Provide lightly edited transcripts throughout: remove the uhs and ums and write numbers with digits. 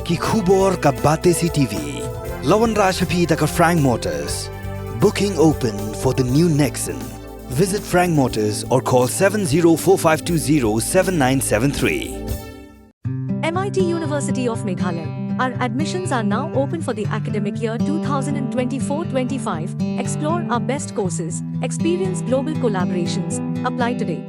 कि khubor ka bate si TV. Lawan Rashapi taka Frank Motors. Booking open for the new Nexon. Visit Frank Motors or call 7045207973. MIT University of Meghalaya. Our admissions are now open for the academic year 2024-25. Explore our best courses. Experience global collaborations. Apply today.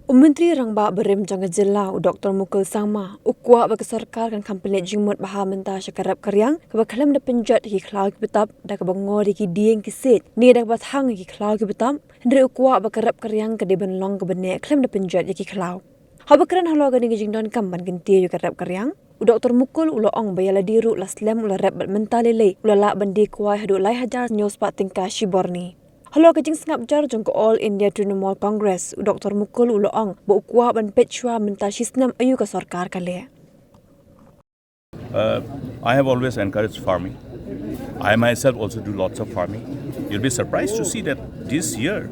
Menteri Rangba Berim Jangga Jilla Dr. Mukul sama ukwa bagi sarkar kan kampanye jingmut baha mentah syakarap karyang ke kalam da penjat ki klau ki betap da ke bangor ki dieng ki set ni da bathang ki klau ki betap ndre ukwa bakarap karyang ke de benlong ke bene kalam da penjat ki klau habakran halo gani ki jingdon kamban genti yu karap karyang Dr. Mukul ulo ong bayala diru laslam ula rap mental lele ula la bandi Kwai hadu lai hajar news pat Tyngka Byrni Halo kajing sengap jar jong ke All India Trinamool Congress, Dr. Mukul ulo ong bo ukwa ban petchua mental shisnam ayu ka sarkar kale. I have always encouraged farming. I myself also do lots of farming. You'll be surprised to see that this year,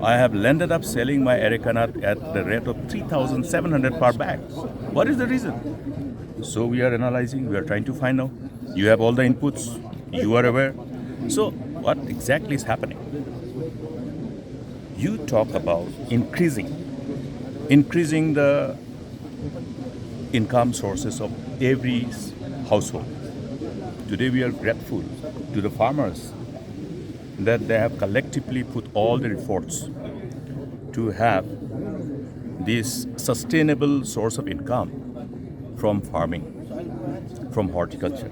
I have landed up selling my areca nut at the rate of 3,700 per bag. What is the reason? So we are analyzing, we are trying to find out. You have all the inputs, you are aware. So what exactly is happening? You talk about increasing the income sources of every household. Today we are grateful to the farmers that they have collectively put all the efforts to have this sustainable source of income from farming, from horticulture.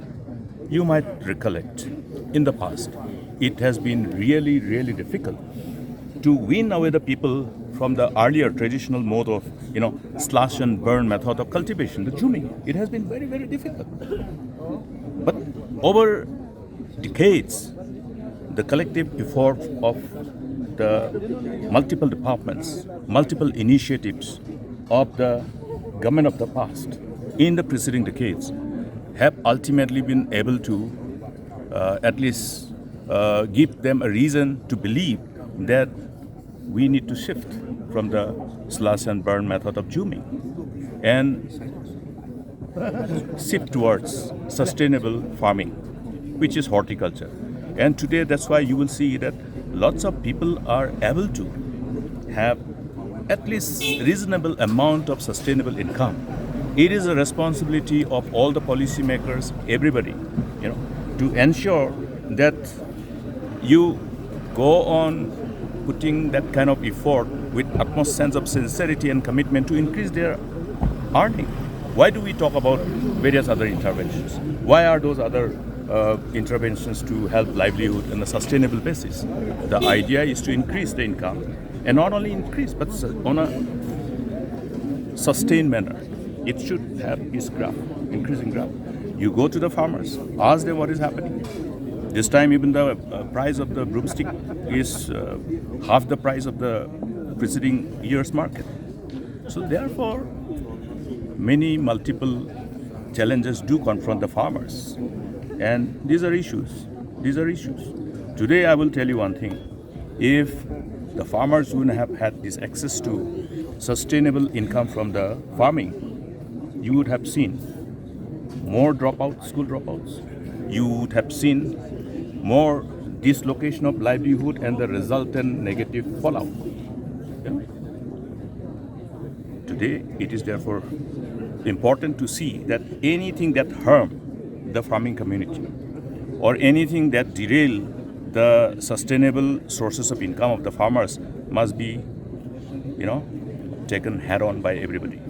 You might recollect, in the past, it has been really, really difficult to win away the people from the earlier traditional mode of, slash and burn method of cultivation, the jumming. It has been very, very difficult. But over decades, the collective effort of the multiple departments, multiple initiatives of the government of the past in the preceding decades have ultimately been able to at least give them a reason to believe that we need to shift from the slash and burn method of jumming and shift towards sustainable farming, which is horticulture. And today that's why you will see that lots of people are able to have at least reasonable amount of sustainable income. It is a responsibility of all the policymakers, everybody, to ensure that you go on putting that kind of effort with utmost sense of sincerity and commitment to increase their earning. Why do we talk about various other interventions? Why are those other interventions to help livelihood on a sustainable basis? The idea is to increase the income, and not only increase, but on a sustained manner. It should have its graph, increasing graph. You go to the farmers, ask them what is happening. This time even the price of the broomstick is half the price of the preceding year's market. So therefore, many multiple challenges do confront the farmers. And these are issues. Today I will tell you one thing. If the farmers wouldn't have had this access to sustainable income from the farming, you would have seen more dropouts, school dropouts. You would have seen more dislocation of livelihood and the resultant negative fallout. Today, it is therefore important to see that anything that harm the farming community or anything that derail the sustainable sources of income of the farmers must be, taken head on by everybody.